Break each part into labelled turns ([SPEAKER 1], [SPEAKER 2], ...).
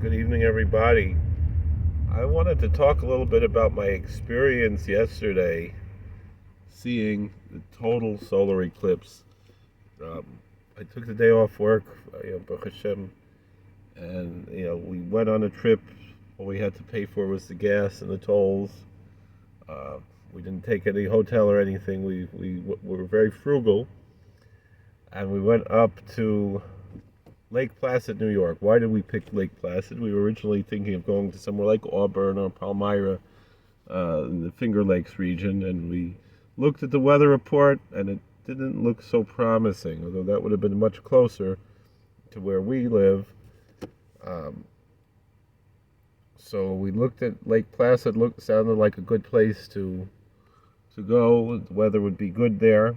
[SPEAKER 1] Good evening, everybody. I wanted to talk a little bit about my experience yesterday seeing the total solar eclipse. Um, I took the day off work, Baruch Hashem, and we went on a trip. All we had to pay for was the gas and the tolls. Uh, we didn't take any hotel or anything. We were very frugal, and we went up to Lake Placid, New York. Why did we pick Lake Placid? We were originally thinking of going to somewhere like Auburn or Palmyra in the Finger Lakes region, and we looked at the weather report, and it didn't look so promising, although that would have been much closer to where we live. Um, so we looked at Lake Placid. Sounded like a good place to go. The weather would be good there.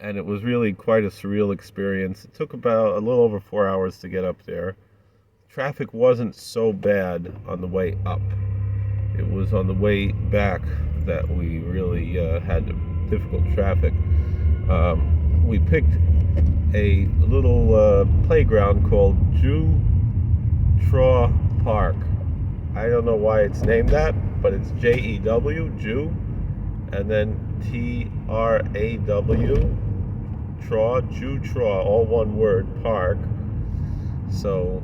[SPEAKER 1] And it was really quite a surreal experience. It took about a little over 4 hours to get up there. Traffic wasn't so bad on the way up. It was on the way back that we really had difficult traffic. We picked a little playground called Jew Traw Park. I don't know why it's named that, but it's Jew, Jew, and then Traw, Jew Traw, all one word, park. So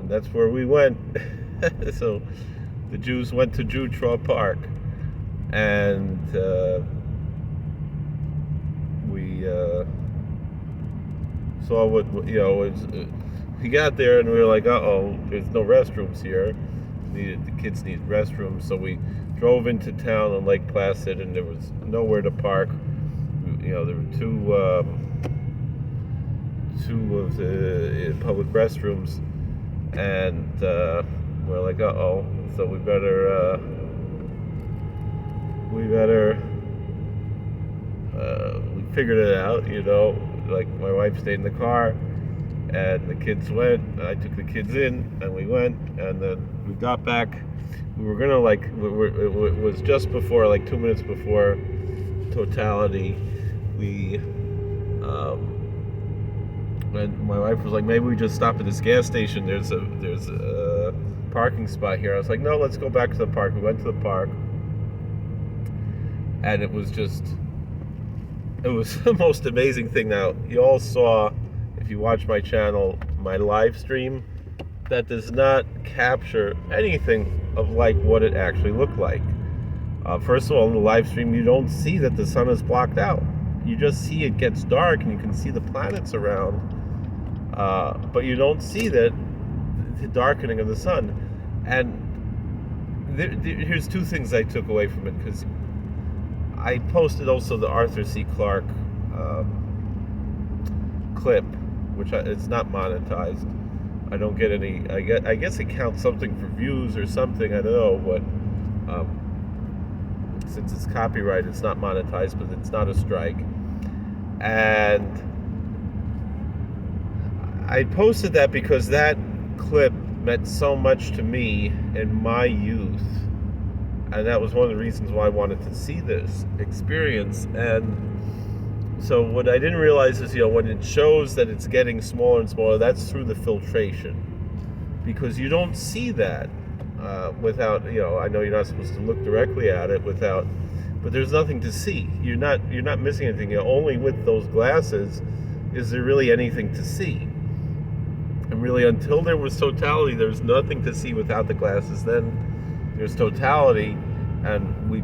[SPEAKER 1] that's where we went. So the Jews went to Jew Traw Park, and we saw what we got there, and we were like, "Uh-oh, there's no restrooms here." The kids needed restrooms, so we drove into town on Lake Placid, and there was nowhere to park. There were two of the public restrooms, and we're like, uh-oh, so we better we figured it out, like my wife stayed in the car, and the kids went, and I took the kids in, and we went, and then we got back. We were gonna it was just before, like 2 minutes before totality. And my wife was like, maybe we just stop at this gas station. There's a parking spot here. I was like, no, let's go back to the park. We went to the park, and it was the most amazing thing. Now, you all saw, if you watch my channel, my live stream, that does not capture anything of like what it actually looked like. First of all, in the live stream, you don't see that the sun is blocked out. You just see it gets dark, and you can see the planets around, but you don't see the darkening of the sun. And here's two things I took away from it, because I posted also the Arthur C. Clarke clip, which it's not monetized. I don't get any. I guess it counts something for views or something. I don't know, but since it's copyright, it's not monetized, but it's not a strike. And I posted that because that clip meant so much to me in my youth, and that was one of the reasons why I wanted to see this experience. And so what I didn't realize is, when it shows that it's getting smaller and smaller, that's through the filtration, because you don't see that without, I know you're not supposed to look directly at it without, but there's nothing to see. You're not missing anything. Only with those glasses is there really anything to see. And really, until there was totality, there's nothing to see without the glasses. Then there's totality, and we,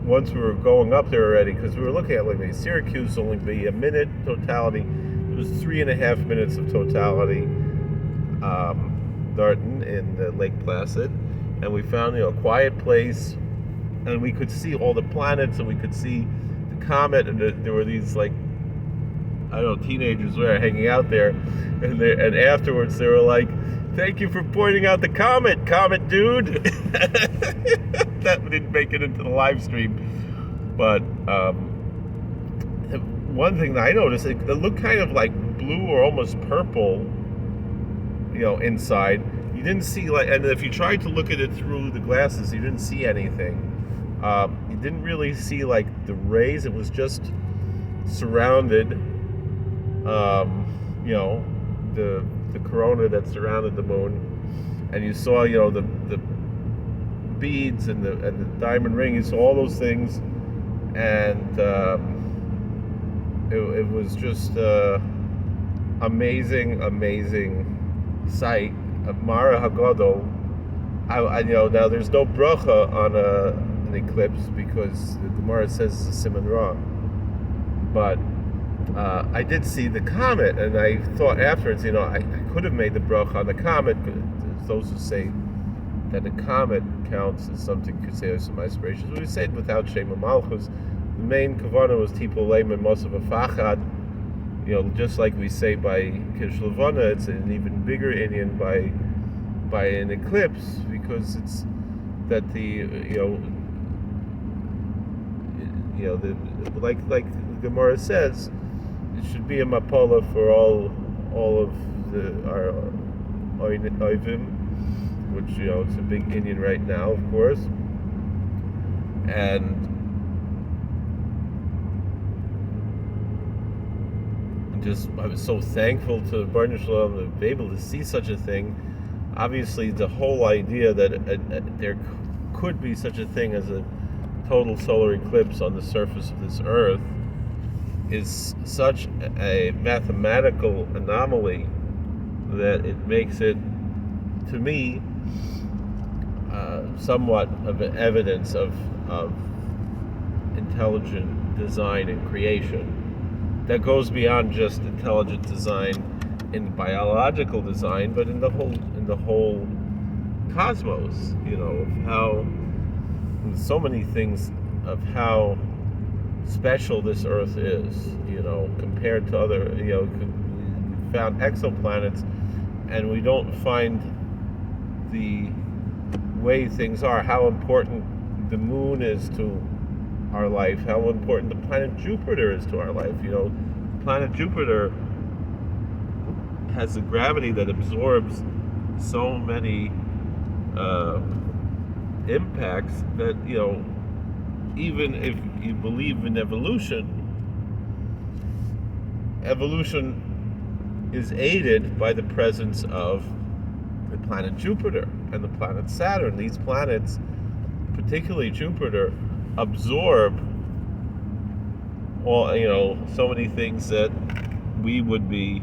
[SPEAKER 1] once we were going up there already, because we were looking at, like, Syracuse only be a minute totality. It was 3.5 minutes of totality. Darton in Lake Placid, and we found a quiet place, and we could see all the planets, and we could see the comet, and there were these, like, I don't know, teenagers were hanging out there, and afterwards they were like, "Thank you for pointing out the comet dude." That didn't make it into the live stream, but one thing that I noticed, it looked kind of like blue or almost purple, inside. You didn't see, and if you tried to look at it through the glasses, you didn't see anything. You didn't really see, like, the rays. It was just surrounded, the corona that surrounded the moon, and you saw, the beads and the diamond ring. You saw all those things, and it was just amazing sight. Mara Hagadol. Now there's no bracha on an eclipse because the Gemara says it's a siman ra. But I did see the comet, and I thought afterwards, I could have made the bracha on the comet. Those who say that a comet counts as something could say as some aspirations. We said without Shema Malchus. The main kavanah was Tipul Leim and Mosav Afachad. Just like we say by Kish Levana, it's an even bigger Indian by an eclipse, because it's that like the Gemara says, it should be a mapola for all of our oivim, which it's a big Indian right now, of course, and I was so thankful to Baruch Shalom to be able to see such a thing. Obviously, the whole idea that there could be such a thing as a total solar eclipse on the surface of this Earth is such a mathematical anomaly that it makes it, to me, somewhat of an evidence of intelligent design and creation that goes beyond just intelligent design in biological design, but in the whole cosmos, of how so many things of how special this Earth is, compared to other, we found exoplanets, and we don't find the way things are, how important the moon is to our life, how important the planet Jupiter is to our life. Planet Jupiter has a gravity that absorbs so many impacts that, even if you believe in evolution is aided by the presence of the planet Jupiter and the planet Saturn. These planets, particularly Jupiter, absorb all, so many things that we would be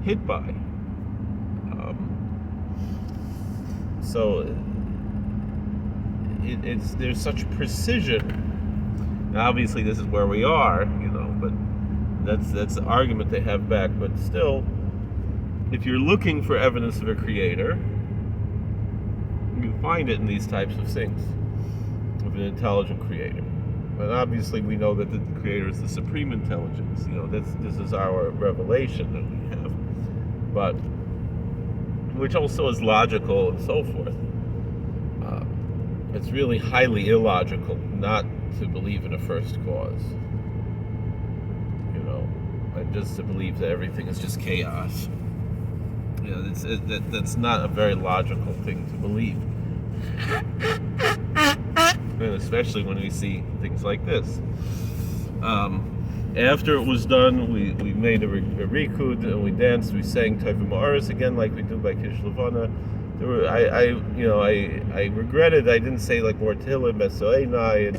[SPEAKER 1] hit by. So there's such precision. Now, obviously, this is where we are, but that's the argument they have back. But still, if you're looking for evidence of a creator, you find it in these types of things, of an intelligent creator. And obviously, we know that the creator is the supreme intelligence. This is our revelation that we have, but which also is logical and so forth. It's really highly illogical not to believe in a first cause. And just to believe that everything is just chaos. That's not a very logical thing to believe. And especially when we see things like this. After it was done, we made a rikud and we danced. We sang Tovim Ma'aris again, like we do by Kish Levana. I regretted I didn't say like more Tehillim, Besoeinai, and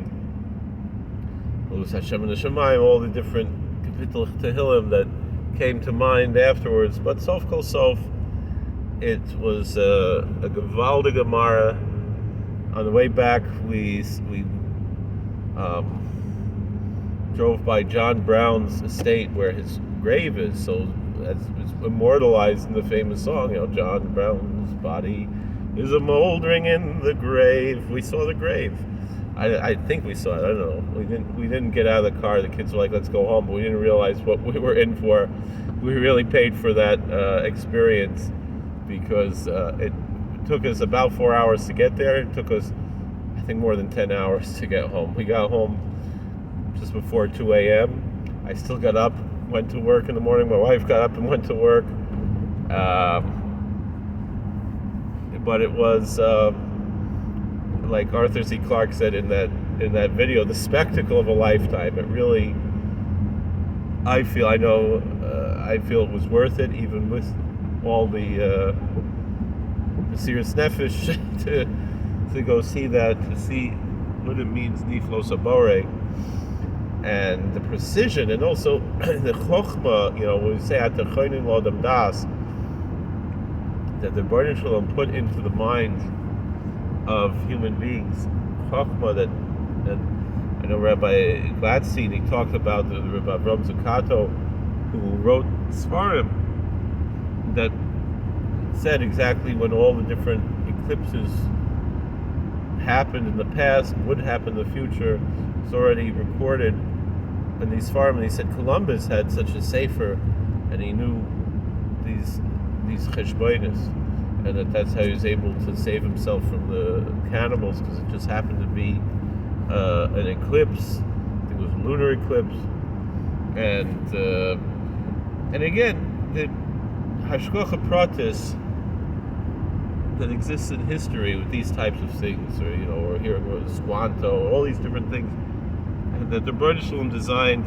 [SPEAKER 1] Luz Hashem and Hashemayim, all the different kapitel Tehillim that came to mind afterwards. But Sof Kol Sof, it was a Gevaldige Gemara. On the way back, we drove by John Brown's estate where his grave is. So as it's immortalized in the famous song, John Brown's body is a moldering in the grave. We saw the grave. I think we saw it. I don't know. We didn't get out of the car. The kids were like, "Let's go home," but we didn't realize what we were in for. We really paid for that experience because it took us about 4 hours to get there. It took us, I think, more than 10 hours to get home. We got home just before 2 a.m. I still got up, went to work in the morning. My wife got up and went to work. But it was, like Arthur C. Clarke said in that video, the spectacle of a lifetime. It really, I I feel it was worth it, even with all the serious nefesh to go see that, to see what it means niflos abore, and the precision, and also the chokhmah. When we say at the choinin lodam das, that the Baruch Shalom put into the mind of human beings, chokhmah, that, and I know Rabbi Gladstein, he talked about the Rabbi Avram Zucato, who wrote Sfarim, that said exactly when all the different eclipses happened in the past, would happen in the future. It's already recorded in these Sfarim. And he said Columbus had such a sefer, and he knew these cheshbonis, and that's how he was able to save himself from the cannibals, because it just happened to be an eclipse. I think it was a lunar eclipse, and again, the hashgacha pratis that exists in history with these types of things, or here Squanto, all these different things, and that the Baruch Shalom designed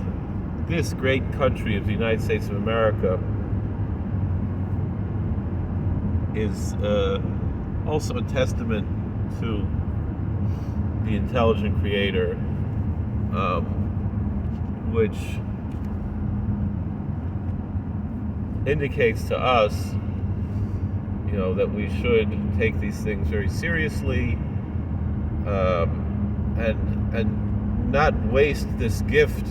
[SPEAKER 1] this great country of the United States of America, is also a testament to the intelligent creator, which indicates to us, that we should take these things very seriously, and not waste this gift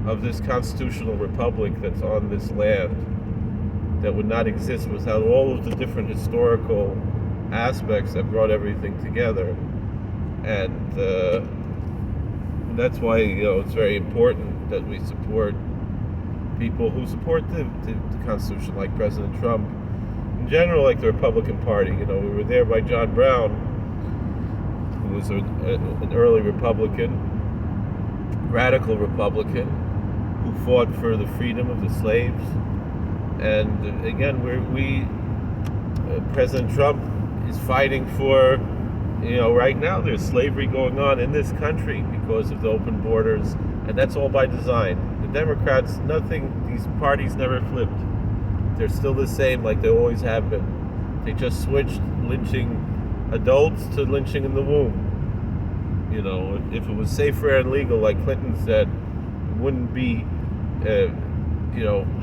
[SPEAKER 1] of this constitutional republic that's on this land, that would not exist without all of the different historical aspects that brought everything together. And that's why it's very important that we support people who support the Constitution, like President Trump, in general, like the Republican Party. We were there by John Brown, who was an early Republican, radical Republican, who fought for the freedom of the slaves. And again, President Trump is fighting for, right now there's slavery going on in this country because of the open borders, and that's all by design. The Democrats, these parties never flipped. They're still the same like they always have been. They just switched lynching adults to lynching in the womb. If it was safe, fair, and legal, like Clinton said, it wouldn't be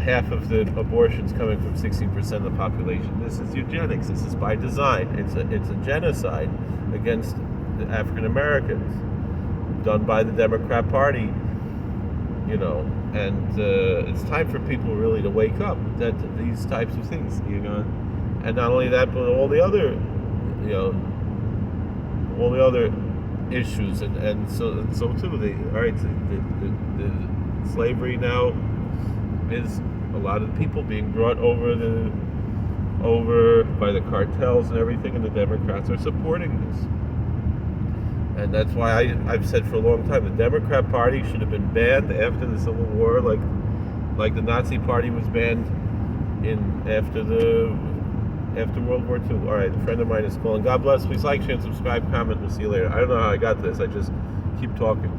[SPEAKER 1] half of the abortions coming from 16% of the population. This is eugenics. This is by design. It's a genocide against the African Americans, done by the Democrat Party. And it's time for people really to wake up that these types of things, and not only that, but all the other, issues, and so too. The slavery now is a lot of people being brought over by the cartels and everything, and the Democrats are supporting this. And that's why I've said for a long time, the Democrat Party should have been banned after the Civil War, like the Nazi Party was banned after World War II. All right, a friend of mine is calling. God bless. Please like, share, and subscribe, comment. We'll see you later. I don't know how I got this. I just keep talking.